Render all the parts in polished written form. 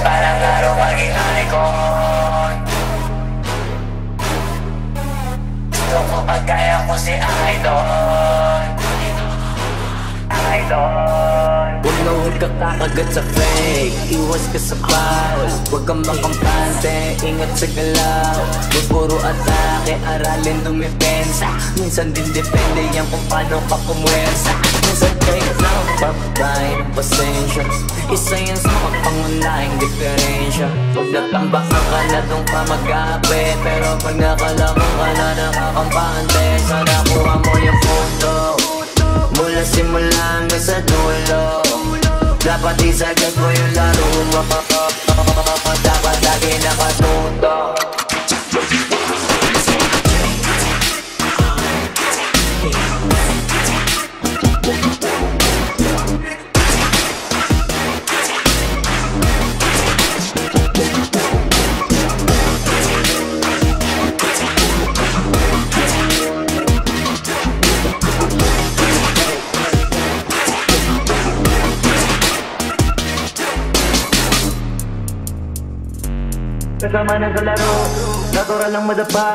Parang araw maging icon. Gusto ko pagkaya ko si Idol. Huwag na huwag ka kakagat sa fake, iwas ka sa bawal. Huwag kang makampante, ingat sa galaw. Huwag puro atake, aralin dumipensa. Minsan din depende yan kung paano ka pumwersa. Minsan kayo lang papay ng pasensya. Isa yan sa pangunahing diferensya. Huwag natambakan ka na doon ka mag-ape, pero pag nakalaman ka na nakakampante, sana kuha mo yung photo mula simula hanggang sa dulo. Dapat isagad mo yung laro mo. Dapat lagi nakatuto. Kasama na sa laro, natural lang madapa,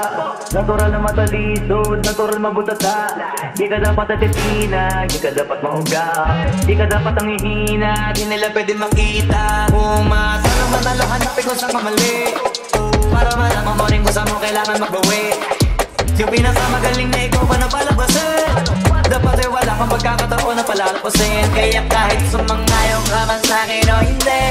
natural na matalisod, natural mabutata. Di ka dapat atitina, di ka dapat mahuga, di ka dapat ang hihina, di nila pwede makita. Umasa naman nalo, hanapin ko sa kamali, para malaman mo rin kung saan mo kailangan magbawi. Yung pinakamagaling na ikaw pa na palabasin, dapat ay wala kang pagkakataon na palalapasin. Kaya kahit sumangayon ka man sa'kin o hindi,